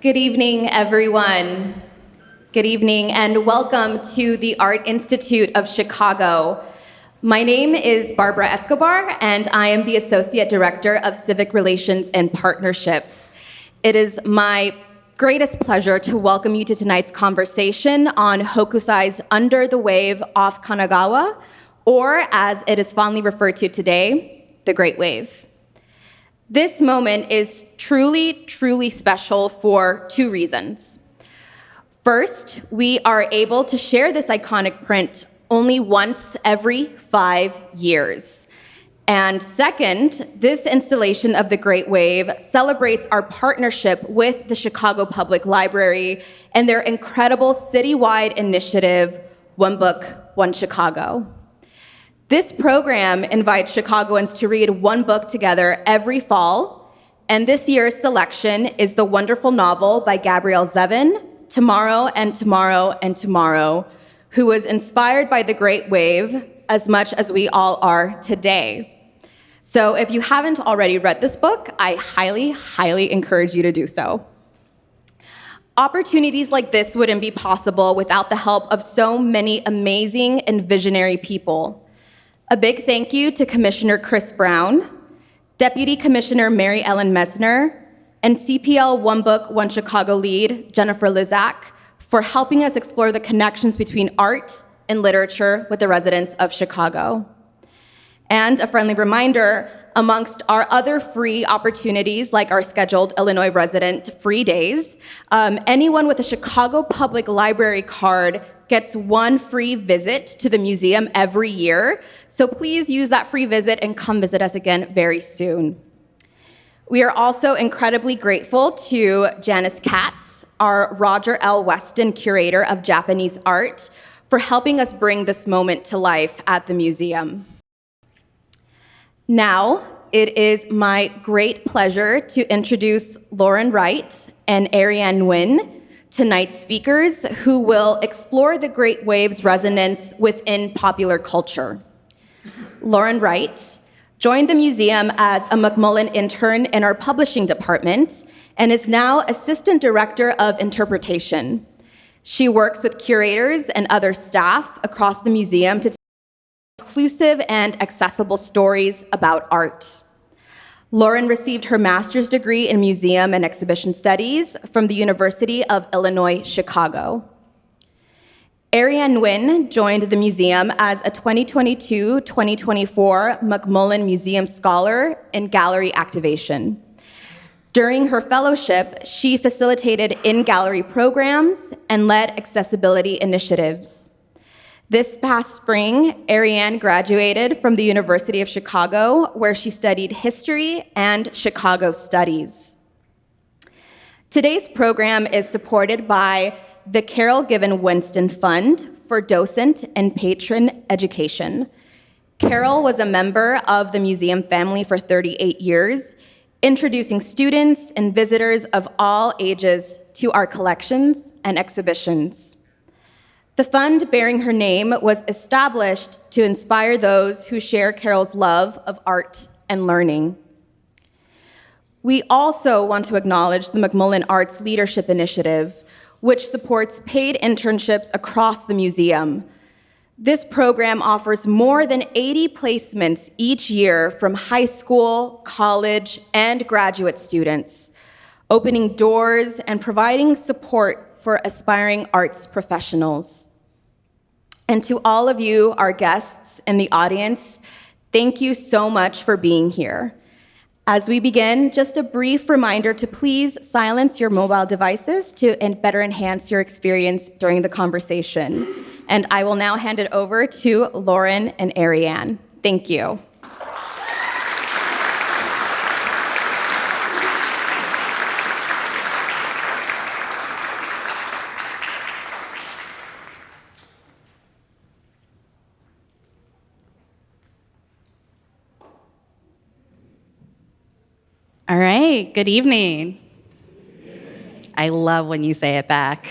Good evening, everyone. Good evening, and welcome to the Art Institute of Chicago. My name is Barbara Escobar, and I am the Associate Director of Civic Relations and Partnerships. It is my greatest pleasure to welcome you to tonight's conversation on Hokusai's Under the Wave off Kanagawa, or as it is fondly referred to today, the Great Wave. This moment is truly, truly special for two reasons. First, we are able to share this iconic print only once every 5 years. And second, this installation of the Great Wave celebrates our partnership with the Chicago Public Library and their incredible citywide initiative, One Book, One Chicago. This program invites Chicagoans to read one book together every fall, and this year's selection is the wonderful novel by Gabrielle Zevin, Tomorrow and Tomorrow and Tomorrow, who was inspired by the Great Wave as much as we all are today. So if you haven't already read this book, I highly, highly encourage you to do so. Opportunities like this wouldn't be possible without the help of so many amazing and visionary people. A big thank you to Commissioner Chris Brown, Deputy Commissioner Mary Ellen Messner, and CPL One Book, One Chicago lead, Jennifer Lizak, for helping us explore the connections between art and literature with the residents of Chicago. And a friendly reminder, amongst our other free opportunities, like our scheduled Illinois resident free days, anyone with a Chicago Public Library card gets one free visit to the museum every year. So please use that free visit and come visit us again very soon. We are also incredibly grateful to Janice Katz, our Roger L. Weston Curator of Japanese Art, for helping us bring this moment to life at the museum. Now, it is my great pleasure to introduce Loren Wright and Arianne Nguyen, tonight's speakers, who will explore the Great Wave's resonance within popular culture. Loren Wright joined the museum as a Macmillan intern in our publishing department and is now Assistant Director of Interpretation. She works with curators and other staff across the museum to tell inclusive and accessible stories about art. Loren received her master's degree in museum and exhibition studies from the University of Illinois, Chicago. Arianne Nguyen joined the museum as a 2022-2024 Macmillan Museum Scholar in Gallery Activation. During her fellowship, she facilitated in-gallery programs and led accessibility initiatives. This past spring, Arianne graduated from the University of Chicago, where she studied history and Chicago studies. Today's program is supported by the Carol Given Winston Fund for Docent and Patron Education. Carol was a member of the museum family for 38 years, introducing students and visitors of all ages to our collections and exhibitions. The fund bearing her name was established to inspire those who share Carol's love of art and learning. We also want to acknowledge the Macmillan Arts Leadership Initiative, which supports paid internships across the museum. This program offers more than 80 placements each year from high school, college, and graduate students, opening doors and providing support for aspiring arts professionals. And to all of you, our guests in the audience, thank you so much for being here. As we begin, just a brief reminder to please silence your mobile devices to better enhance your experience during the conversation. And I will now hand it over to Loren and Arianne. Thank you. All right, good evening. I love when you say it back.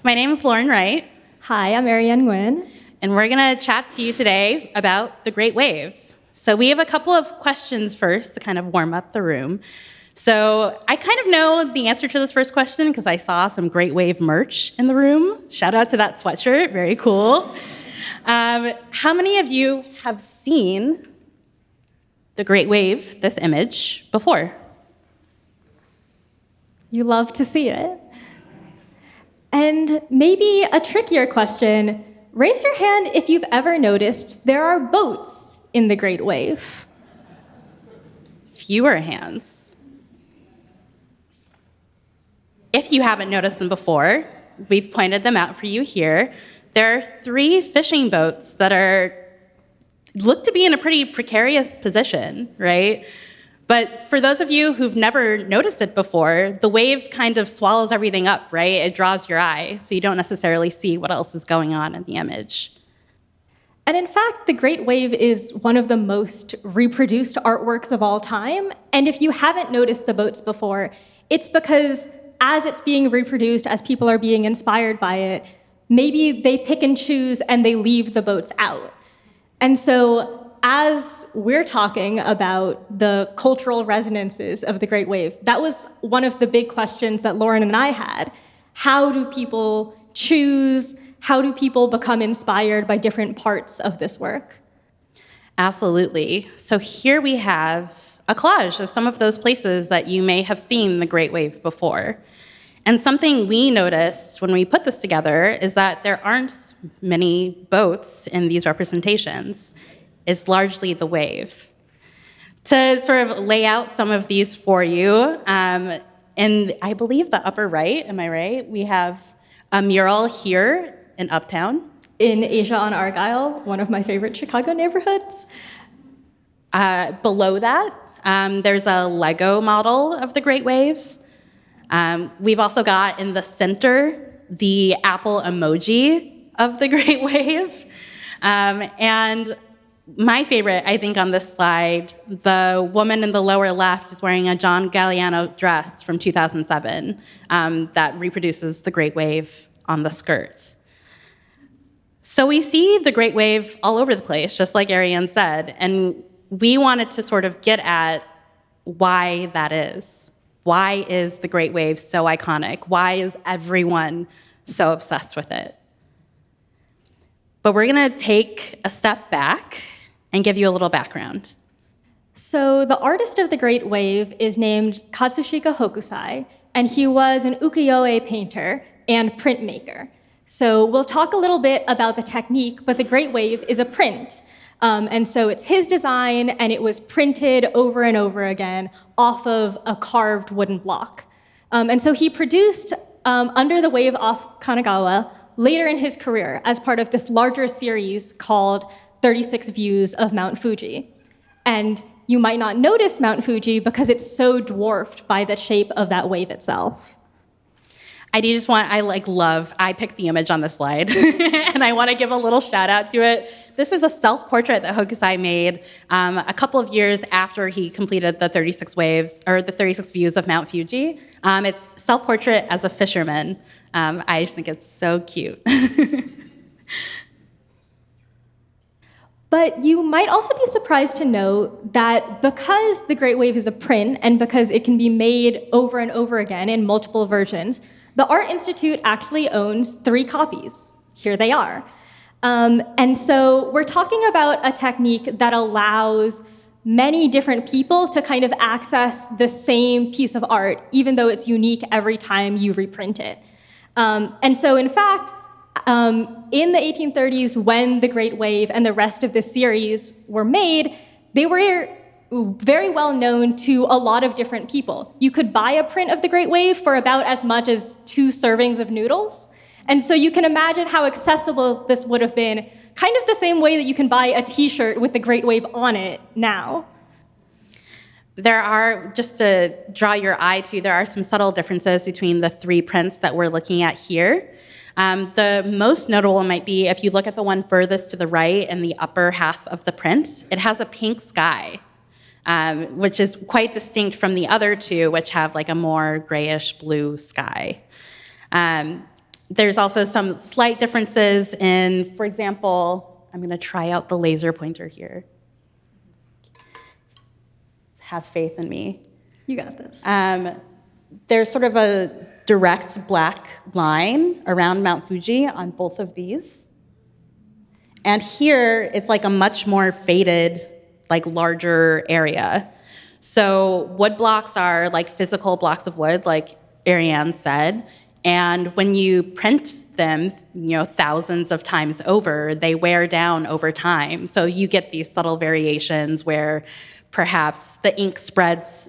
My name is Loren Wright. Hi, I'm Arianne Nguyen. And we're going to chat to you today about the Great Wave. So we have a couple of questions first to kind of warm up the room. So I kind of know the answer to this first question because I saw some Great Wave merch in the room. Shout out to that sweatshirt, very cool. How many of you have seen the Great Wave, this image, before? You love to see it. And maybe a trickier question, raise your hand if you've ever noticed there are boats in the Great Wave. Fewer hands. If you haven't noticed them before, we've pointed them out for you here. There are 3 fishing boats that look to be in a pretty precarious position, right? But for those of you who've never noticed it before, the wave kind of swallows everything up, right? It draws your eye, so you don't necessarily see what else is going on in the image. And in fact, the Great Wave is one of the most reproduced artworks of all time. And if you haven't noticed the boats before, it's because as it's being reproduced, as people are being inspired by it, maybe they pick and choose and they leave the boats out. And so as we're talking about the cultural resonances of the Great Wave, that was one of the big questions that Loren and I had. How do people choose? How do people become inspired by different parts of this work? Absolutely. So here we have a collage of some of those places that you may have seen the Great Wave before. And something we noticed when we put this together is that there aren't many boats in these representations. It's largely the wave. To sort of lay out some of these for you, in I believe the upper right, am I right? We have a mural here in Uptown. In Asia on Argyle, one of my favorite Chicago neighborhoods. Below that, there's a Lego model of the Great Wave. We've also got in the center the Apple emoji of the Great Wave. And my favorite, I think, on this slide, the woman in the lower left is wearing a John Galliano dress from 2007 that reproduces the Great Wave on the skirt. So we see the Great Wave all over the place, just like Arianne said, and we wanted to sort of get at why that is. Why is the Great Wave so iconic? Why is everyone so obsessed with it? But we're going to take a step back and give you a little background. So the artist of the Great Wave is named Katsushika Hokusai, and he was an ukiyo-e painter and printmaker. So we'll talk a little bit about the technique, but the Great Wave is a print. And so it's his design, and it was printed over and over again off of a carved wooden block. And so he produced Under the Wave off Kanagawa later in his career as part of this larger series called 36 Views of Mount Fuji. And you might not notice Mount Fuji because it's so dwarfed by the shape of that wave itself. I picked the image on the slide, and I want to give a little shout out to it. This is a self-portrait that Hokusai made a couple of years after he completed the 36 waves, or the 36 views of Mount Fuji. It's self-portrait as a fisherman. I just think it's so cute. But you might also be surprised to know that because the Great Wave is a print and because it can be made over and over again in multiple versions, the Art Institute actually owns 3 copies. Here they are. And so we're talking about a technique that allows many different people to kind of access the same piece of art, even though it's unique every time you reprint it. And so in fact, in the 1830s, when the Great Wave and the rest of this series were made, they were very well known to a lot of different people. You could buy a print of the Great Wave for about as much as 2 servings of noodles. And so you can imagine how accessible this would have been, kind of the same way that you can buy a t-shirt with the Great Wave on it now. There are, just to draw your eye to, there are some subtle differences between the 3 prints that we're looking at here. The most notable might be if you look at the one furthest to the right in the upper half of the print, it has a pink sky, which is quite distinct from the other 2, which have like a more grayish blue sky. There's also some slight differences in, for example, I'm going to try out the laser pointer here. Have faith in me. You got this. There's sort of a direct black line around Mount Fuji on both of these. And here, it's like a much more faded, like larger area. So wood blocks are like physical blocks of wood, like Arianne said. And when you print them, thousands of times over, they wear down over time. So you get these subtle variations where perhaps the ink spreads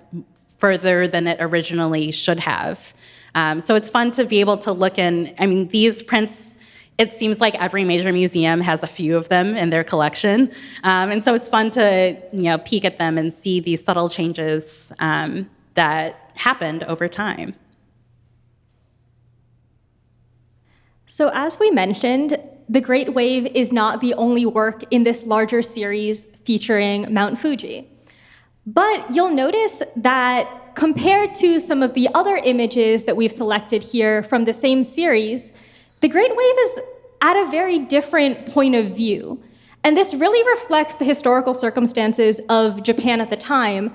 further than it originally should have. So it's fun to be able to look in, these prints, it seems like every major museum has a few of them in their collection. And so it's fun to, peek at them and see these subtle changes that happened over time. So as we mentioned, The Great Wave is not the only work in this larger series featuring Mount Fuji. But you'll notice that compared to some of the other images that we've selected here from the same series, The Great Wave is at a very different point of view. And this really reflects the historical circumstances of Japan at the time,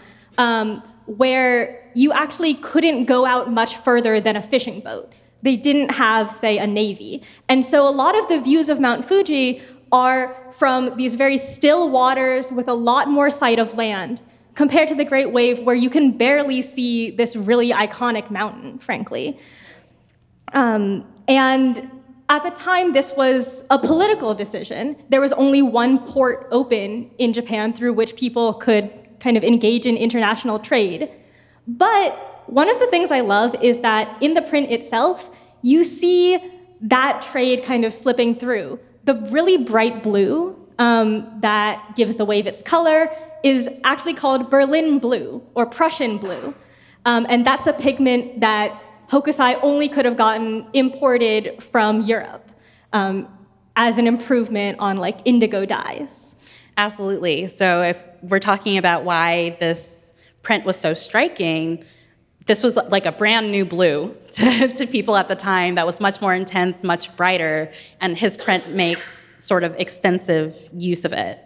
where you actually couldn't go out much further than a fishing boat. They didn't have, say, a navy. And so a lot of the views of Mount Fuji are from these very still waters with a lot more sight of land, compared to the Great Wave, where you can barely see this really iconic mountain, frankly. And at the time, this was a political decision. There was only one port open in Japan through which people could kind of engage in international trade. But one of the things I love is that in the print itself, you see that trade kind of slipping through. The really bright blue that gives the wave its color is actually called Berlin blue or Prussian blue. And that's a pigment that Hokusai only could have gotten imported from Europe as an improvement on like indigo dyes. Absolutely. So if we're talking about why this print was so striking, this was like a brand new blue to people at the time that was much more intense, much brighter, and his print makes sort of extensive use of it.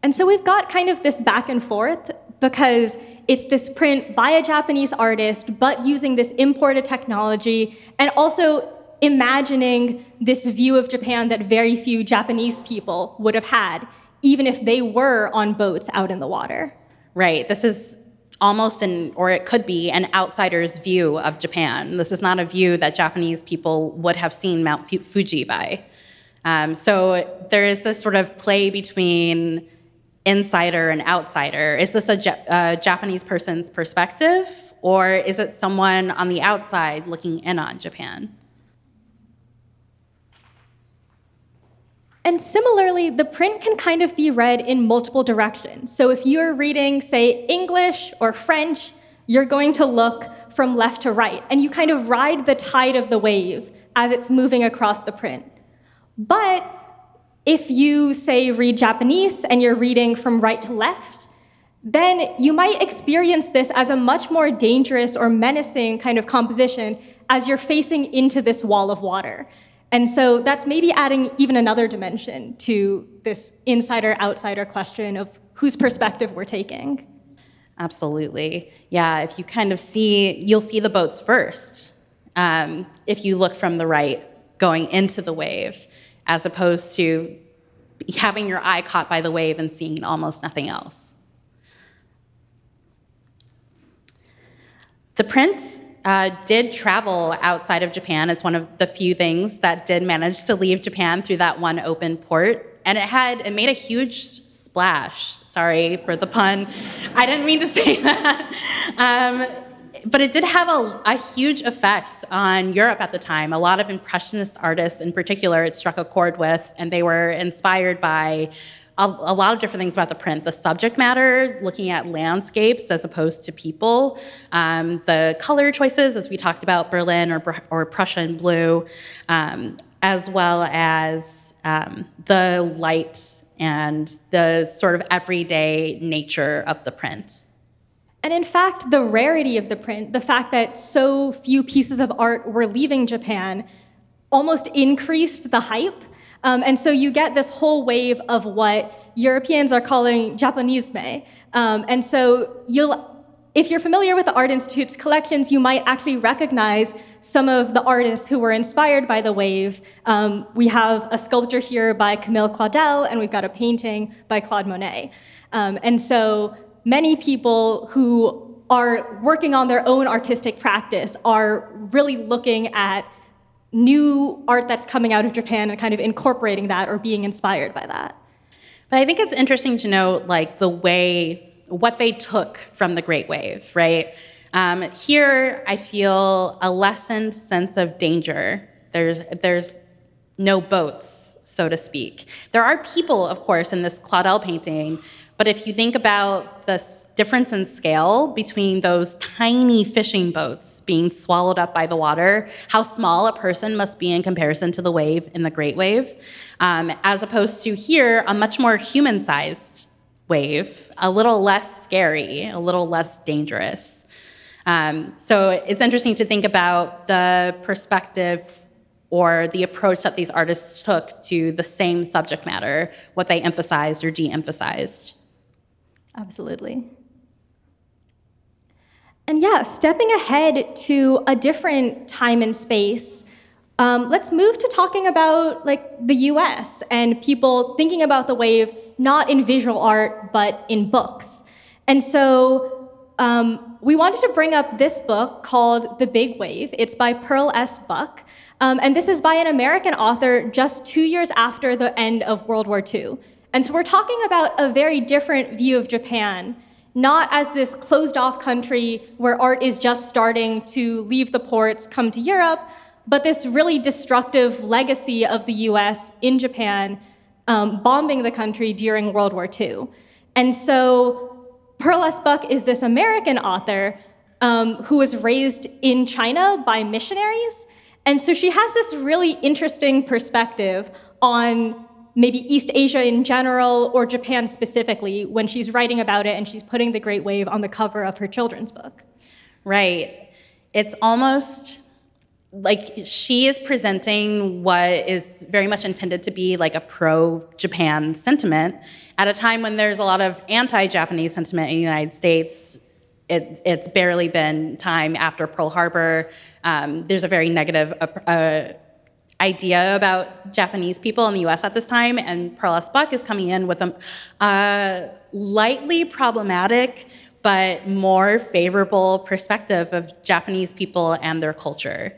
And so we've got kind of this back and forth because it's this print by a Japanese artist, but using this imported technology and also imagining this view of Japan that very few Japanese people would have had, even if they were on boats out in the water. Right. This is almost or it could be an outsider's view of Japan. This is not a view that Japanese people would have seen Mount Fuji by. So there is this sort of play between insider and outsider. Is this a Japanese person's perspective, or is it someone on the outside looking in on Japan? And similarly, the print can kind of be read in multiple directions. So if you're reading, say, English or French, you're going to look from left to right, and you kind of ride the tide of the wave as it's moving across the print. But if you, say, read Japanese and you're reading from right to left, then you might experience this as a much more dangerous or menacing kind of composition as you're facing into this wall of water. And so that's maybe adding even another dimension to this insider-outsider question of whose perspective we're taking. Absolutely. Yeah, if you kind of you'll see the boats first. If you look from the right, going into the wave, as opposed to having your eye caught by the wave and seeing almost nothing else. The print did travel outside of Japan. It's one of the few things that did manage to leave Japan through that one open port. And it made a huge splash. Sorry for the pun. I didn't mean to say that. But it did have a huge effect on Europe at the time. A lot of impressionist artists in particular it struck a chord with, and they were inspired by a lot of different things about the print. The subject matter, looking at landscapes as opposed to people. The color choices, as we talked about, Berlin or Prussian blue, as well as the light and the sort of everyday nature of the print. And in fact, the rarity of the print, the fact that so few pieces of art were leaving Japan, almost increased the hype. And so you get this whole wave of what Europeans are calling Japanisme. And so you'll if you're familiar with the Art Institute's collections, you might actually recognize some of the artists who were inspired by the wave. We have a sculpture here by Camille Claudel, and we've got a painting by Claude Monet. And so many people who are working on their own artistic practice are really looking at new art that's coming out of Japan and kind of incorporating that or being inspired by that. But I think it's interesting to note, like, what they took from the Great Wave, right? Here, I feel a lessened sense of danger. There's no boats, so to speak. There are people, of course, in this Claudel painting, but if you think about the difference in scale between those tiny fishing boats being swallowed up by the water, how small a person must be in comparison to the wave in the Great Wave, as opposed to here, a much more human-sized wave, a little less scary, a little less dangerous. So it's interesting to think about the perspective or the approach that these artists took to the same subject matter, what they emphasized or de-emphasized. Absolutely. And yeah, stepping ahead to a different time and space, let's move to talking about the US and people thinking about the wave not in visual art, but in books. And so we wanted to bring up this book called The Big Wave. It's by Pearl S. Buck. And this is by an American author just 2 years after the end of World War II. And so we're talking about a very different view of Japan, not as this closed-off country where art is just starting to leave the ports, come to Europe, but this really destructive legacy of the US in Japan, bombing the country during World War II. And so Pearl S. Buck is this American author who was raised in China by missionaries. And so she has this really interesting perspective on maybe East Asia in general or Japan specifically when she's writing about it and she's putting the Great Wave on the cover of her children's book. Right. It's almost like she is presenting what is very much intended to be like a pro-Japan sentiment at a time when there's a lot of anti-Japanese sentiment in the United States. It's barely been time after Pearl Harbor. There's a very negative idea about Japanese people in the US at this time, and Pearl S. Buck is coming in with a lightly problematic but more favorable perspective of Japanese people and their culture.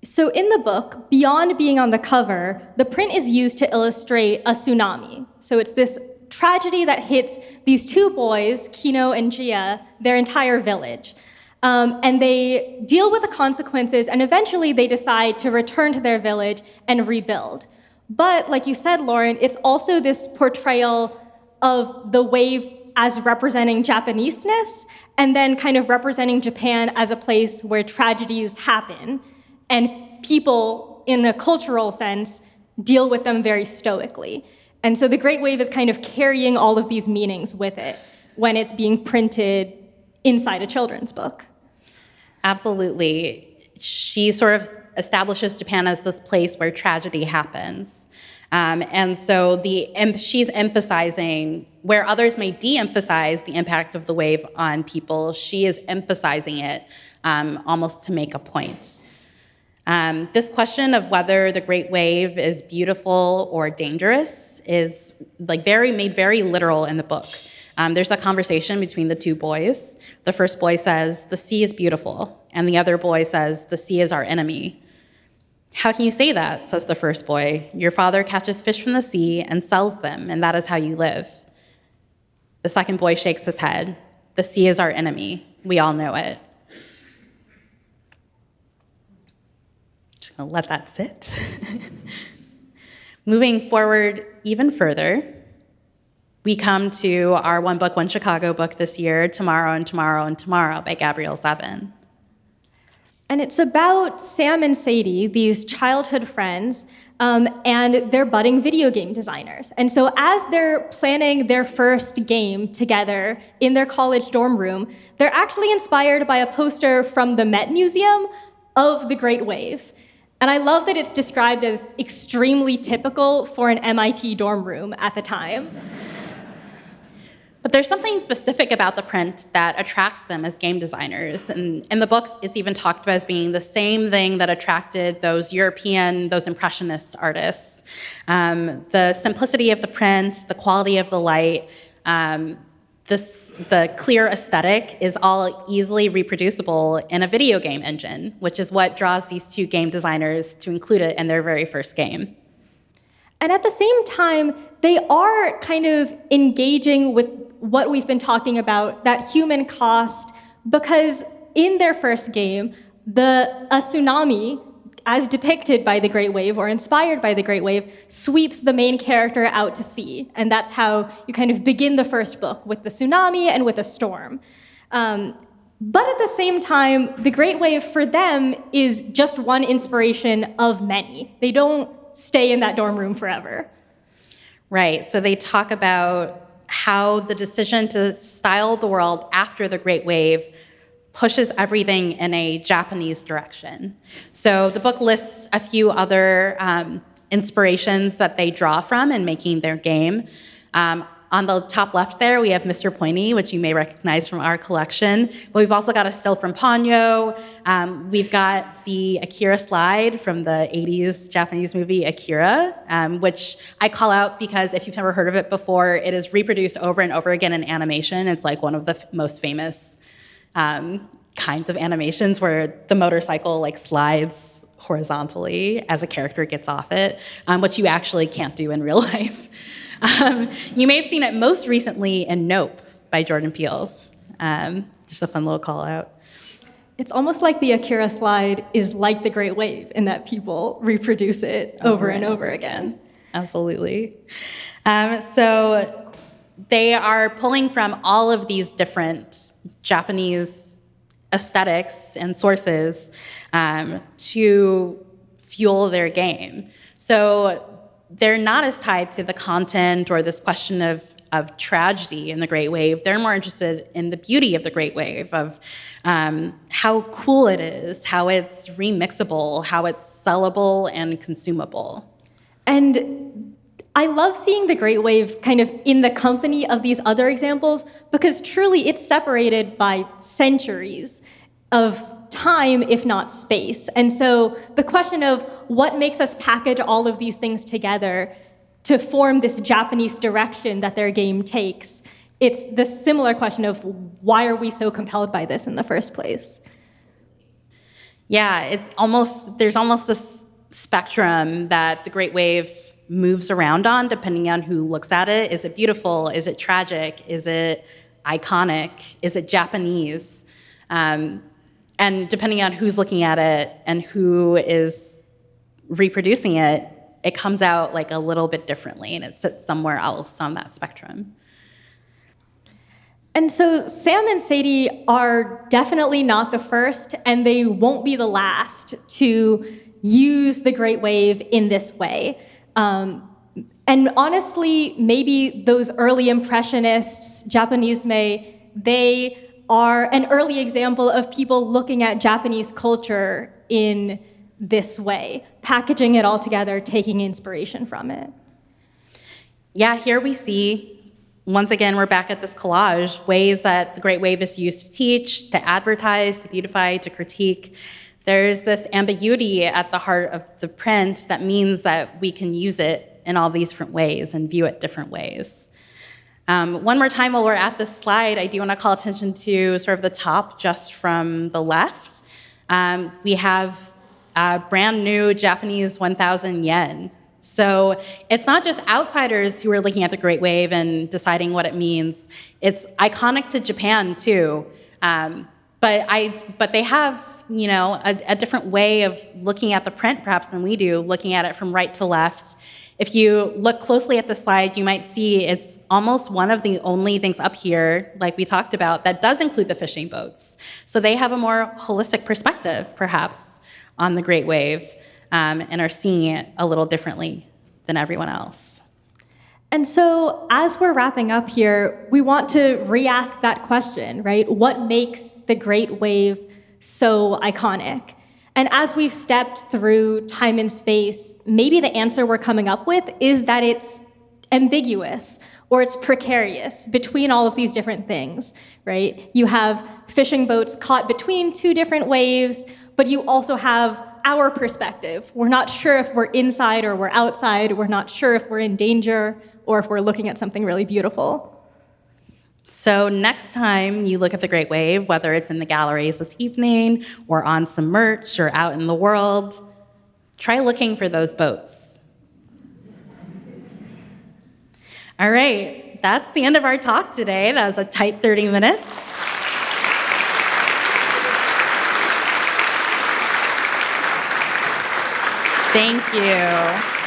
So in the book, beyond being on the cover, the print is used to illustrate a tsunami. So it's this tragedy that hits these two boys, Kino and Gia, their entire village. And they deal with the consequences, and eventually they decide to return to their village and rebuild. But like you said, Loren, it's also this portrayal of the wave as representing Japanese-ness, and then kind of representing Japan as a place where tragedies happen, and people, in a cultural sense, deal with them very stoically. And so the Great Wave is kind of carrying all of these meanings with it when it's being printed inside a children's book. Absolutely. She sort of establishes Japan as this place where tragedy happens. And so she's emphasizing, where others may de-emphasize the impact of the wave on people, she is emphasizing it almost to make a point. This question of whether the Great Wave is beautiful or dangerous is made very literal in the book. There's a conversation between the two boys. The first boy says, "The sea is beautiful," and the other boy says, "The sea is our enemy." "How can you say that?" says the first boy. "Your father catches fish from the sea and sells them, and that is how you live." The second boy shakes his head. "The sea is our enemy. We all know it." Just gonna let that sit. Moving forward even further, we come to our One Book, One Chicago book this year, Tomorrow and Tomorrow and Tomorrow by Gabrielle Zevin. And it's about Sam and Sadie, these childhood friends, and they're budding video game designers. And so as they're planning their first game together in their college dorm room, they're actually inspired by a poster from the Met Museum of the Great Wave. And I love that it's described as extremely typical for an MIT dorm room at the time. But there's something specific about the print that attracts them as game designers. And in the book, it's even talked about as being the same thing that attracted those impressionist artists. The simplicity of the print, the quality of the light, the clear aesthetic is all easily reproducible in a video game engine, which is what draws these two game designers to include it in their very first game. And at the same time, they are kind of engaging with what we've been talking about, that human cost, because in their first game, a tsunami, as depicted by the Great Wave or inspired by the Great Wave, sweeps the main character out to sea. And that's how you kind of begin the first book, with the tsunami and with a storm. But at the same time, the Great Wave for them is just one inspiration of many. They don't stay in that dorm room forever. Right, so they talk about how the decision to style the world after the Great Wave pushes everything in a Japanese direction. So the book lists a few other inspirations that they draw from in making their game. On the top left there, we have Mr. Pointy, which you may recognize from our collection. But we've also got a still from Ponyo. We've got the Akira slide from the 80s Japanese movie Akira, which I call out because if you've never heard of it before, it is reproduced over and over again in animation. It's like one of the most famous kinds of animations where the motorcycle like slides horizontally as a character gets off it, which you actually can't do in real life. You may have seen it most recently in Nope by Jordan Peele. Just a fun little call out. It's almost like the Akira slide is like the Great Wave in that people reproduce it over and over again. Absolutely. So they are pulling from all of these different Japanese aesthetics and sources to fuel their game. So they're not as tied to the content or this question of tragedy in the Great Wave. They're more interested in the beauty of the Great Wave, of how cool it is, how it's remixable, how it's sellable and consumable. And I love seeing the Great Wave kind of in the company of these other examples, because truly it's separated by centuries of time, if not space. And so the question of what makes us package all of these things together to form this Japanese direction that their game takes, it's the similar question of why are we so compelled by this in the first place? Yeah, there's almost this spectrum that the Great Wave moves around on depending on who looks at it. Is it beautiful? Is it tragic? Is it iconic? Is it Japanese? And depending on who's looking at it and who is reproducing it, it comes out like a little bit differently, and it sits somewhere else on that spectrum. And so Sam and Sadie are definitely not the first, and they won't be the last to use the Great Wave in this way. And honestly, maybe those early impressionists, Japanisme, they are an early example of people looking at Japanese culture in this way, packaging it all together, taking inspiration from it. Yeah, here we see, once again, we're back at this collage, ways that the Great Wave is used to teach, to advertise, to beautify, to critique. There's this ambiguity at the heart of the print that means that we can use it in all these different ways and view it different ways. One more time while we're at this slide, I do want to call attention to sort of the top just from the left. We have a brand new Japanese 1,000 yen. So it's not just outsiders who are looking at the Great Wave and deciding what it means. It's iconic to Japan too. But they have, a different way of looking at the print perhaps than we do, looking at it from right to left. If you look closely at the slide, you might see it's almost one of the only things up here, like we talked about, that does include the fishing boats. So they have a more holistic perspective, perhaps, on the Great Wave, and are seeing it a little differently than everyone else. And so as we're wrapping up here, we want to re-ask that question, right? What makes the Great Wave so iconic? And as we've stepped through time and space, maybe the answer we're coming up with is that it's ambiguous. or it's precarious between all of these different things, right? You have fishing boats caught between two different waves, but you also have our perspective. We're not sure if we're inside or we're outside. We're not sure if we're in danger or if we're looking at something really beautiful. So next time you look at the Great Wave, whether it's in the galleries this evening or on some merch or out in the world, try looking for those boats. All right, that's the end of our talk today. That was a tight 30 minutes. Thank you.